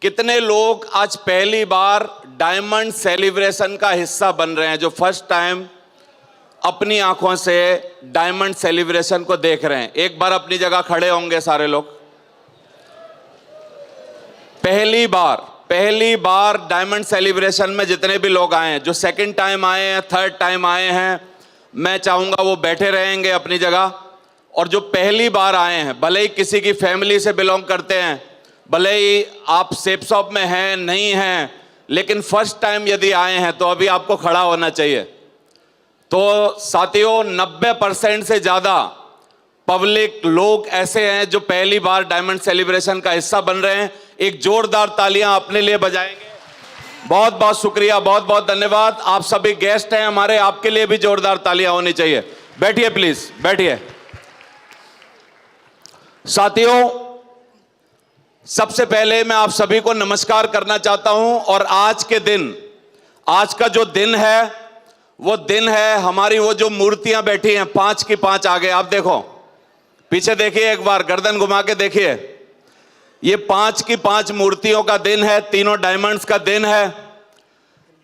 कितने लोग आज पहली बार डायमंड सेलिब्रेशन का हिस्सा बन रहे हैं, जो फर्स्ट टाइम अपनी आंखों से डायमंड सेलिब्रेशन को देख रहे हैं? एक बार अपनी जगह खड़े होंगे सारे लोग। पहली बार डायमंड सेलिब्रेशन में जितने भी लोग आए हैं, जो सेकंड टाइम आए हैं, थर्ड टाइम आए हैं, मैं चाहूंगा वो बैठे रहेंगे अपनी जगह। और जो पहली बार आए हैं, भले ही किसी की फैमिली से बिलोंग करते हैं, भले ही आप सेफ शॉप में हैं नहीं हैं, लेकिन फर्स्ट टाइम यदि आए हैं तो अभी आपको खड़ा होना चाहिए। तो साथियों, 90% से ज्यादा पब्लिक लोग ऐसे हैं जो पहली बार डायमंड सेलिब्रेशन का हिस्सा बन रहे हैं। एक जोरदार तालियां अपने लिए बजाएंगे। बहुत बहुत शुक्रिया, बहुत बहुत धन्यवाद। आप सभी गेस्ट हैं हमारे, आपके लिए भी जोरदार तालियां होनी चाहिए। बैठिए प्लीज, बैठिए। साथियों, सबसे पहले मैं आप सभी को नमस्कार करना चाहता हूं। और आज का जो दिन है वो दिन है हमारी वो जो मूर्तियां बैठी हैं, 5 की 5 आगे आप देखो, पीछे देखिए, एक बार गर्दन घुमा के देखिए। ये 5 की 5 मूर्तियों का दिन है, तीनों डायमंड्स का दिन है।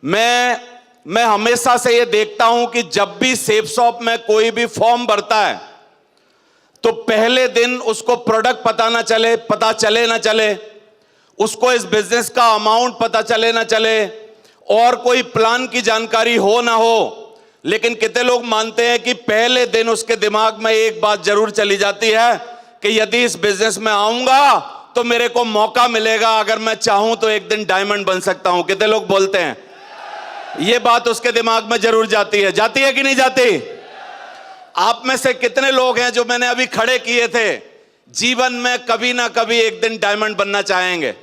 मैं हमेशा से ये देखता हूं कि जब भी सेफ शॉप में कोई भी फॉर्म भरता है तो पहले दिन उसको प्रोडक्ट पता चले ना चले, उसको इस बिजनेस का अमाउंट पता चले ना चले, और कोई प्लान की जानकारी हो ना हो, लेकिन कितने लोग मानते हैं कि पहले दिन उसके दिमाग में एक बात जरूर चली जाती है कि यदि इस बिजनेस में आऊंगा तो मेरे को मौका मिलेगा, अगर मैं चाहूं तो एक दिन डायमंड बन सकता हूं। कितने लोग बोलते हैं? यह बात उसके दिमाग में जरूर जाती है कि नहीं जाती? आप में से कितने लोग हैं जो मैंने अभी खड़े किए थे, जीवन में कभी ना कभी एक दिन डायमंड बनना चाहेंगे?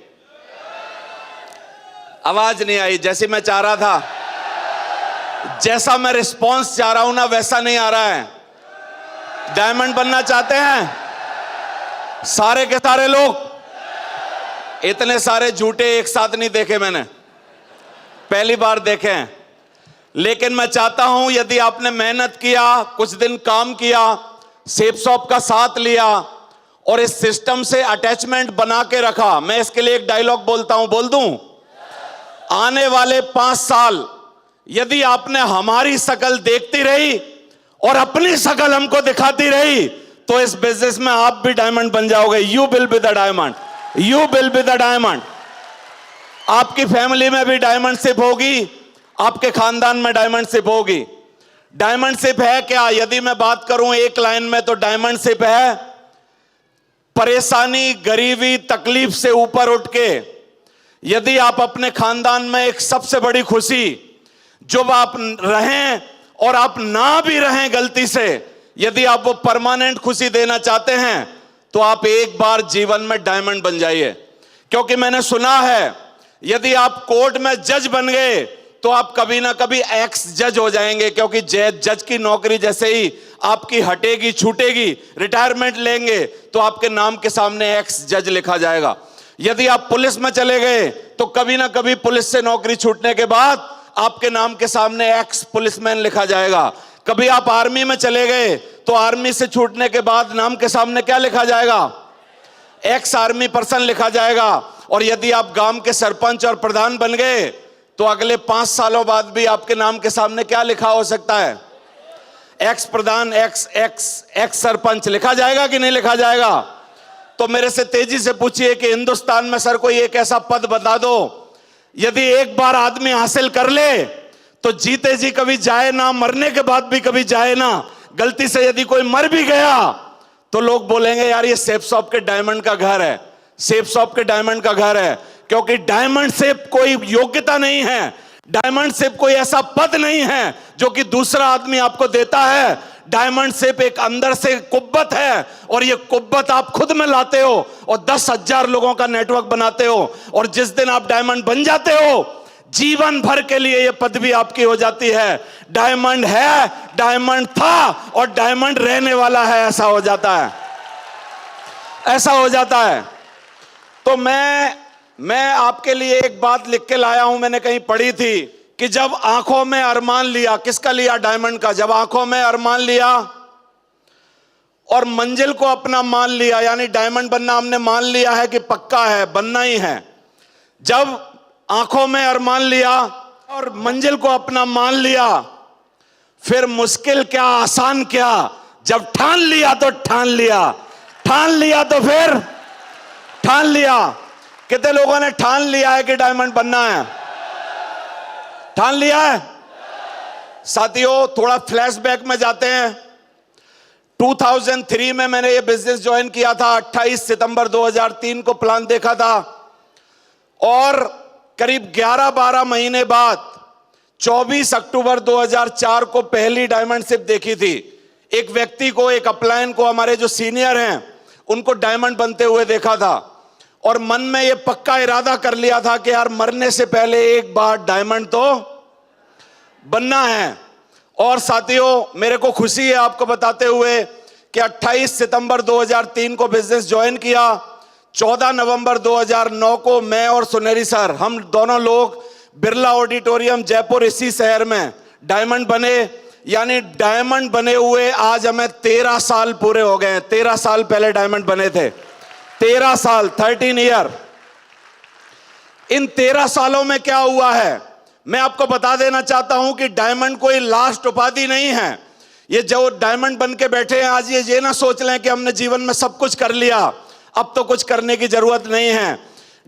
आवाज नहीं आई जैसी मैं चाह रहा था, जैसा मैं रिस्पॉन्स चाह रहा हूं ना वैसा नहीं आ रहा है। डायमंड बनना चाहते हैं सारे के सारे लोग? इतने सारे झूठे एक साथ नहीं देखे मैंने, पहली बार देखे हैं। लेकिन मैं चाहता हूं यदि आपने मेहनत किया, कुछ दिन काम किया, सेफ शॉप का साथ लिया और इस सिस्टम से अटैचमेंट बना के रखा, मैं इसके लिए एक डायलॉग बोलता हूं, बोल दूं? आने वाले 5 साल यदि आपने हमारी शकल देखती रही और अपनी शकल हमको दिखाती रही तो इस बिजनेस में आप भी डायमंड बन जाओगे। You will be the diamond, you will be the diamond. आपकी फैमिली में भी डायमंडशिप होगी, आपके खानदान में डायमंडशिप होगी। डायमंडशिप है क्या? यदि मैं बात करूं एक लाइन में तो डायमंडशिप है परेशानी, गरीबी, तकलीफ से ऊपर उठ के यदि आप अपने खानदान में एक सबसे बड़ी खुशी, जब आप रहें और आप ना भी रहें गलती से, यदि आप वो परमानेंट खुशी देना चाहते हैं तो आप एक बार जीवन में डायमंड बन जाइए। क्योंकि मैंने सुना है यदि आप कोर्ट में जज बन गए तो आप कभी ना कभी एक्स जज हो जाएंगे, क्योंकि जज की नौकरी जैसे ही आपकी हटेगी, छूटेगी, रिटायरमेंट लेंगे तो आपके नाम के सामने एक्स जज लिखा जाएगा। यदि आप पुलिस में चले गए तो कभी ना कभी पुलिस से नौकरी छूटने के बाद आपके नाम के सामने एक्स पुलिसमैन लिखा जाएगा। कभी आप आर्मी में चले गए तो आर्मी से छूटने के बाद नाम के सामने क्या लिखा जाएगा? एक्स आर्मी पर्सन लिखा जाएगा। और यदि आप गांव के सरपंच और प्रधान बन गए तो अगले 5 सालों बाद भी आपके नाम के सामने क्या लिखा हो सकता है? एक्स प्रधान, एक्स सरपंच लिखा जाएगा कि नहीं लिखा जाएगा? तो मेरे से तेजी से पूछिए कि हिंदुस्तान में सर कोई एक ऐसा पद बता दो यदि एक बार आदमी हासिल कर ले तो जीते जी कभी जाए ना, मरने के बाद भी कभी जाए ना। गलती से यदि कोई मर भी गया तो लोग बोलेंगे यार ये सेफ शॉप के डायमंड का घर है, सेफ शॉप के डायमंड का घर है। क्योंकि डायमंड शिप कोई योग्यता नहीं है, डायमंड शिप कोई ऐसा पद नहीं है जो कि दूसरा आदमी आपको देता है। डायमंड शिप एक अंदर से कुव्वत है और ये कुव्वत आप खुद में लाते हो और 10,000 लोगों का नेटवर्क बनाते हो। और जिस दिन आप डायमंड बन जाते हो जीवन भर के लिए ये पदवी आपकी हो जाती है। डायमंड है, डायमंड था और डायमंड रहने वाला है, ऐसा हो जाता है, ऐसा हो जाता है। तो मैं आपके लिए एक बात लिख के लाया हूं, मैंने कहीं पढ़ी थी कि जब आंखों में अरमान लिया, किसका लिया? डायमंड का। जब आंखों में अरमान लिया और मंजिल को अपना मान लिया, यानी डायमंड बनना हमने मान लिया है कि पक्का है, बनना ही है। जब आंखों में अरमान लिया और मंजिल को अपना मान लिया, फिर मुश्किल क्या आसान क्या, जब ठान लिया तो ठान लिया, ठान लिया तो फिर ठान लिया। कितने लोगों ने ठान लिया है कि डायमंड बनना है? ठान लिया है? साथियों, थोड़ा फ्लैशबैक में जाते हैं। 2003 में मैंने ये बिजनेस ज्वाइन किया था। 28 सितंबर 2003 को प्लान देखा था और करीब 11-12 महीने बाद 24 अक्टूबर 2004 को पहली डायमंड शिप देखी थी। एक व्यक्ति को, एक अपलायन को, हमारे जो सीनियर हैं उनको डायमंड बनते हुए देखा था और मन में ये पक्का इरादा कर लिया था कि यार मरने से पहले एक बार डायमंड तो बनना है। और साथियों, मेरे को खुशी है आपको बताते हुए कि 28 सितंबर 2003 को बिजनेस ज्वाइन किया। 14 नवंबर 2009 को मैं और सुनेरी सर, हम दोनों लोग बिरला ऑडिटोरियम जयपुर, इसी शहर में डायमंड बने। यानी डायमंड बने हुए आज हमें 13 साल पूरे हो गए हैं। 13 साल पहले डायमंड बने थे। 13 साल, 13 ईयर। इन 13 सालों में क्या हुआ है मैं आपको बता देना चाहता हूं कि डायमंड कोई लास्ट उपाधि नहीं है। ये जो डायमंड बन के बैठे हैं आज, ये ना सोच लें कि हमने जीवन में सब कुछ कर लिया, अब तो कुछ करने की जरूरत नहीं है।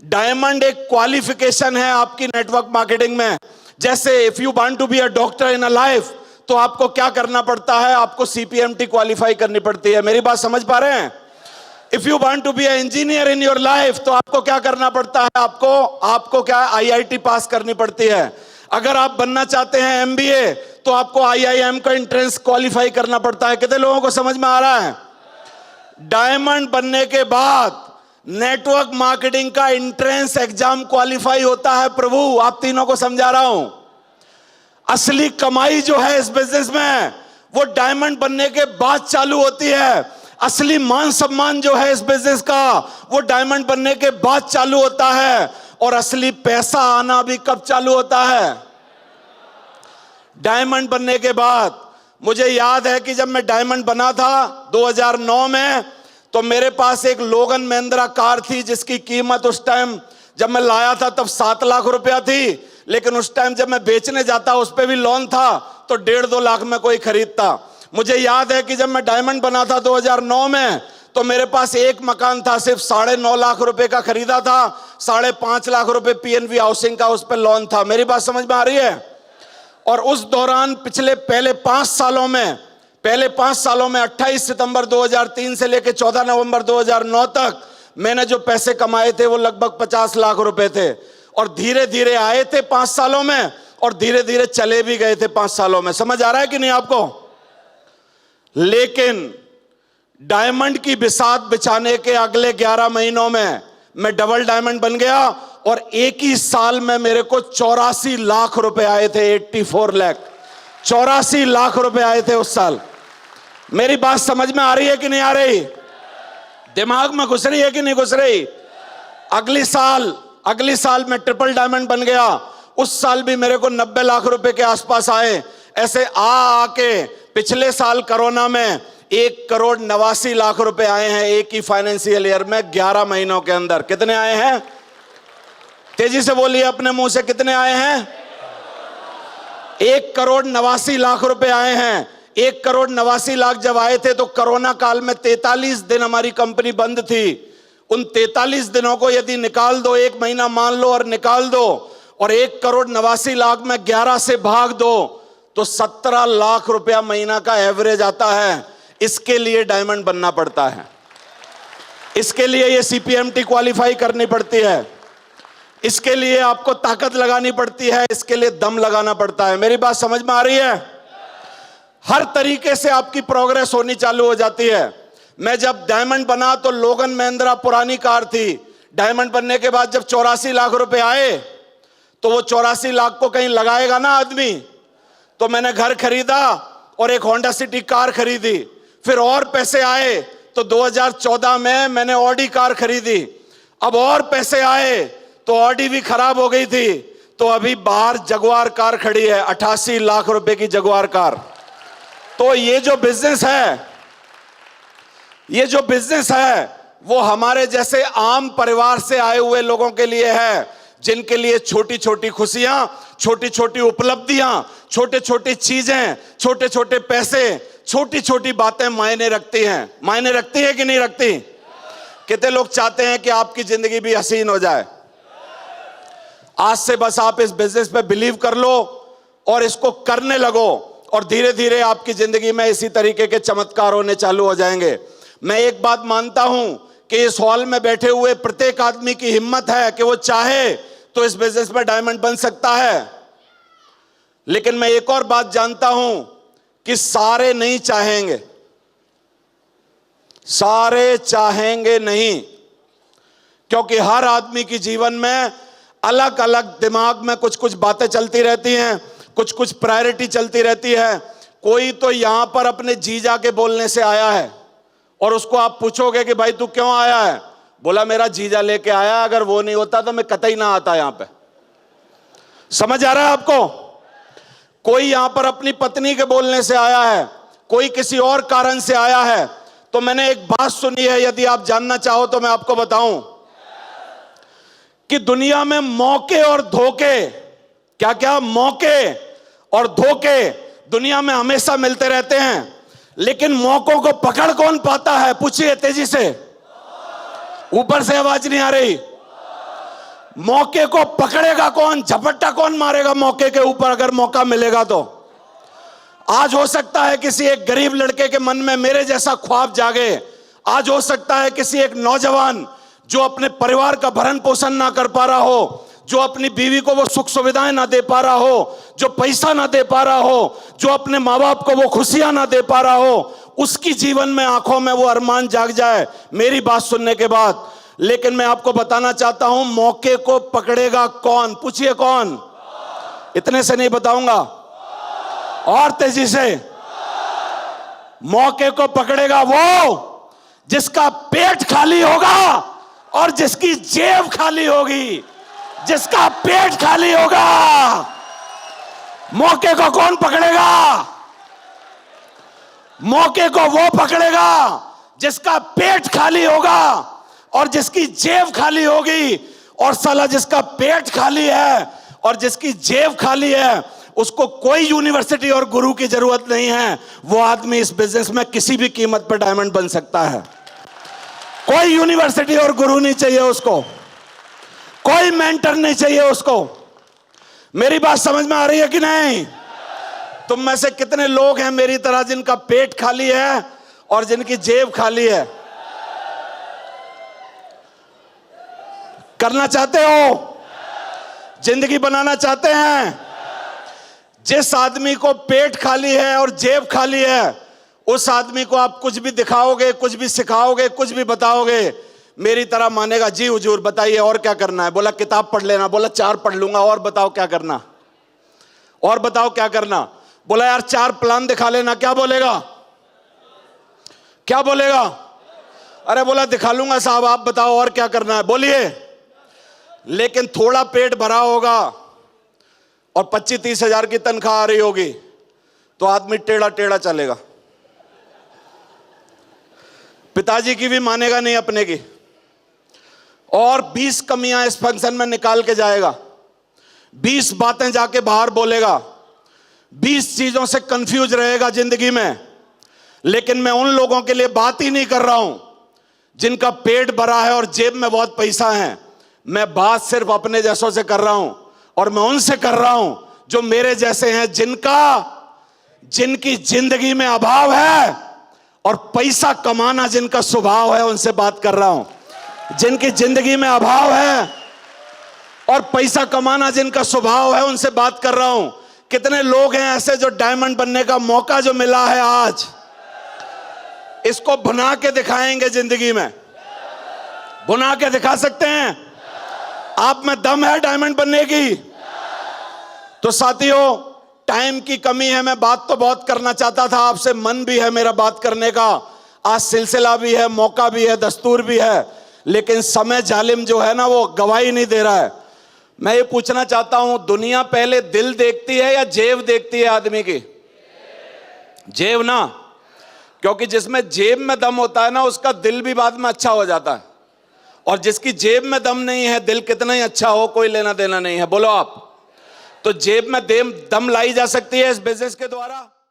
डायमंड एक क्वालिफिकेशन है आपकी नेटवर्क मार्केटिंग में। जैसे if you want to be a doctor in a life, तो आपको क्या करना पड़ता है? आपको CPMT क्वालिफाई करनी पड़ती है। मेरी बात समझ पा रहे हैं? If you want to be a engineer in your life, तो आपको क्या करना पड़ता है? आपको क्या IIT पास करनी पड़ती है। अगर आप बनना चाहते हैं MBA, तो आपको IIM का एंट्रेंस क्वालिफाई करना पड़ता है। कितने लोगों को समझ में आ रहा है? डायमंड बनने के बाद नेटवर्क मार्केटिंग का एंट्रेंस एग्जाम क्वालिफाई होता है। प्रभु, आप तीनों को समझा रहा हूं। असली कमाई जो है इस बिजनेस में, वो डायमंड बनने के बाद चालू होती है। असली मान सम्मान जो है इस बिजनेस का, वो डायमंड बनने के बाद चालू होता है। और असली पैसा आना भी कब चालू होता है? डायमंड बनने के बाद। मुझे याद है कि जब मैं डायमंड बना था 2009 में, तो मेरे पास एक लोगन महिंद्रा कार थी जिसकी कीमत उस टाइम जब मैं लाया था तब 7 लाख रुपया थी। लेकिन उस टाइम जब मैं बेचने जाता, उस पर भी लोन था, तो 1.5-2 लाख में कोई खरीदता। मुझे याद है कि जब मैं डायमंड बना था 2009 में, तो मेरे पास एक मकान था, सिर्फ 9.5 लाख रुपए का खरीदा था। 5.5 लाख रुपए PNB हाउसिंग का उस पर लोन था। मेरी बात समझ में आ रही है? और उस दौरान पहले 5 सालों में 28 सितंबर 2003 से लेकर 14 नवंबर 2009 तक मैंने जो पैसे कमाए थे वो लगभग 50 लाख रुपए थे। और धीरे धीरे आए थे 5 सालों में और धीरे धीरे चले भी गए थे 5 सालों में। समझ आ रहा है कि नहीं आपको? लेकिन डायमंड की बिसात बिछाने के अगले 11 महीनों में मैं डबल डायमंड बन गया और एक ही साल में मेरे को 84 लाख रुपए आए थे। 84 लाख, 84 लाख रुपए आए थे उस साल। मेरी बात समझ में आ रही है कि नहीं आ रही? दिमाग में घुस रही है कि नहीं घुस रही? अगली साल मैं ट्रिपल डायमंड बन गया। उस साल भी मेरे को 90 लाख रुपए के आसपास आए। ऐसे आके पिछले साल कोरोना में 1,89,00,000 रुपए आए हैं एक ही फाइनेंशियल ईयर में 11 महीनों के अंदर। कितने आए हैं? तेजी से बोलिए अपने मुंह से, कितने आए हैं? 1,89,00,000 रुपए आए हैं। 1,89,00,000 जब आए थे तो कोरोना काल में 43 दिन हमारी कंपनी बंद थी। उन 43 दिनों को यदि निकाल दो, 1 महीना मान लो और निकाल दो, और 1,89,00,000 में 11 से भाग दो, तो 17 लाख रुपया महीना का एवरेज आता है। इसके लिए डायमंड बनना पड़ता है। इसके लिए ये CPMT क्वालिफाई करनी पड़ती है। इसके लिए आपको ताकत लगानी पड़ती है। इसके लिए दम लगाना पड़ता है। मेरी बात समझ में आ रही है? हर तरीके से आपकी प्रोग्रेस होनी चालू हो जाती है। मैं जब डायमंड बना तो लोगन महिंद्रा पुरानी कार थी। डायमंड बनने के बाद जब 84 लाख रुपए आए, तो वो 84 लाख को कहीं लगाएगा ना आदमी। तो मैंने घर खरीदा और एक होंडा सिटी कार खरीदी। फिर और पैसे आए तो 2014 में मैंने ऑडी कार खरीदी। अब और पैसे आए तो ऑडी भी खराब हो गई थी, तो अभी बाहर जगुआर कार खड़ी है, 88 लाख रुपए की जगुआर कार। तो ये जो बिजनेस है वो हमारे जैसे आम परिवार से आए हुए लोगों के लिए है, जिनके लिए छोटी छोटी खुशियां, छोटी छोटी उपलब्धियां, छोटे छोटे चीजें, छोटे छोटे पैसे, छोटी छोटी बातें मायने रखती हैं। मायने रखती है कि नहीं रखती? कितने लोग चाहते हैं कि आपकी जिंदगी भी हसीन हो जाए? आज से बस आप इस बिजनेस पे बिलीव कर लो और इसको करने लगो, और धीरे धीरे आपकी जिंदगी में इसी तरीके के चमत्कार होने चालू हो जाएंगे। मैं एक बात मानता हूं कि इस हॉल में बैठे हुए प्रत्येक आदमी की हिम्मत है कि वो चाहे तो इस बिजनेस में डायमंड बन सकता है। लेकिन मैं एक और बात जानता हूं कि सारे नहीं चाहेंगे, सारे चाहेंगे नहीं, क्योंकि हर आदमी की जीवन में अलग अलग दिमाग में कुछ कुछ बातें चलती रहती हैं, कुछ कुछ प्रायोरिटी चलती रहती है। कोई तो यहां पर अपने जीजा के बोलने से आया है और उसको आप पूछोगे कि भाई तू क्यों आया है, बोला मेरा जीजा लेके आया, अगर वो नहीं होता तो मैं कतई ना आता यहां पे। समझ आ रहा है आपको? कोई यहां पर अपनी पत्नी के बोलने से आया है, कोई किसी और कारण से आया है। तो मैंने एक बात सुनी है, यदि आप जानना चाहो तो मैं आपको बताऊं कि दुनिया में मौके और धोखे, क्या क्या मौके और धोखे दुनिया में हमेशा मिलते रहते हैं, लेकिन मौकों को पकड़ कौन पाता है? पूछिए तेजी से, ऊपर से आवाज नहीं आ रही। मौके को पकड़ेगा कौन? झपट्टा कौन मारेगा मौके के ऊपर अगर मौका मिलेगा तो? आज हो सकता है किसी एक गरीब लड़के के मन में मेरे जैसा ख्वाब जागे। आज हो सकता है किसी एक नौजवान जो अपने परिवार का भरण पोषण ना कर पा रहा हो, जो अपनी बीवी को वो सुख सुविधाएं ना दे पा रहा हो, जो पैसा ना दे पा रहा हो, जो अपने माँ बाप को वो खुशियां ना दे पा रहा हो, उसकी जीवन में आंखों में वो अरमान जाग जाए मेरी बात सुनने के बाद। लेकिन मैं आपको बताना चाहता हूं, मौके को पकड़ेगा कौन? पूछिए कौन? इतने से नहीं बताऊंगा, और तेजी से। मौके को पकड़ेगा वो जिसका पेट खाली होगा और जिसकी जेब खाली होगी। जिसका पेट खाली होगा, मौके को कौन पकड़ेगा? मौके को वो पकड़ेगा जिसका पेट खाली होगा और जिसकी जेब खाली होगी। और साला जिसका पेट खाली है और जिसकी जेब खाली है, उसको कोई यूनिवर्सिटी और गुरु की जरूरत नहीं है। वो आदमी इस बिजनेस में किसी भी कीमत पर डायमंड बन सकता है। कोई यूनिवर्सिटी और गुरु नहीं चाहिए उसको, कोई मेंटर नहीं चाहिए उसको। मेरी बात समझ में आ रही है कि नहीं? तुम में से कितने लोग हैं मेरी तरह जिनका पेट खाली है और जिनकी जेब खाली है? करना चाहते हो? जिंदगी बनाना चाहते हैं? जिस आदमी को पेट खाली है और जेब खाली है, उस आदमी को आप कुछ भी दिखाओगे, कुछ भी सिखाओगे, कुछ भी बताओगे, मेरी तरह मानेगा। जी हुजूर बताइए और क्या करना है? बोला किताब पढ़ लेना। बोला 4 पढ़ लूंगा, और बताओ क्या करना? और बताओ क्या करना? बोला यार 4 प्लान दिखा लेना। क्या बोलेगा? क्या बोलेगा? अरे बोला दिखा लूंगा साहब, आप बताओ और क्या करना है? बोलिए। लेकिन थोड़ा पेट भरा होगा और 25-30 हजार की तनख्वाह आ रही होगी तो आदमी टेढ़ा टेढ़ा चलेगा। पिताजी की भी मानेगा नहीं अपने की, और 20 कमियां इस फंक्शन में निकाल के जाएगा, 20 बातें जाके बाहर बोलेगा, 20 चीजों से कंफ्यूज रहेगा जिंदगी में। लेकिन मैं उन लोगों के लिए बात ही नहीं कर रहा हूं जिनका पेट भरा है और जेब में बहुत पैसा है। मैं बात सिर्फ अपने जैसों से कर रहा हूं, और मैं उनसे कर रहा हूं जो मेरे जैसे हैं, जिनकी जिंदगी में अभाव है और पैसा कमाना जिनका स्वभाव है। उनसे बात कर रहा हूं। जिनकी जिंदगी में अभाव है और पैसा कमाना जिनका स्वभाव है, उनसे बात कर रहा हूं। कितने लोग हैं ऐसे जो डायमंड बनने का मौका जो मिला है आज, इसको बना के दिखाएंगे जिंदगी में? बुना के दिखा सकते हैं? आप में दम है डायमंड बनने की? तो साथियों, टाइम की कमी है। मैं बात तो बहुत करना चाहता था आपसे, मन भी है मेरा बात करने का, आज सिलसिला भी है, मौका भी है, दस्तूर भी है, लेकिन समय जालिम जो है ना वो गवाही नहीं दे रहा है। मैं ये पूछना चाहता हूं, दुनिया पहले दिल देखती है या जेब देखती है आदमी की? जेब ना, क्योंकि जिसमें जेब में दम होता है ना, उसका दिल भी बाद में अच्छा हो जाता है। और जिसकी जेब में दम नहीं है, दिल कितना ही अच्छा हो, कोई लेना देना नहीं है। बोलो आप। तो जेब में दम लाई जा सकती है इस बिजनेस के द्वारा।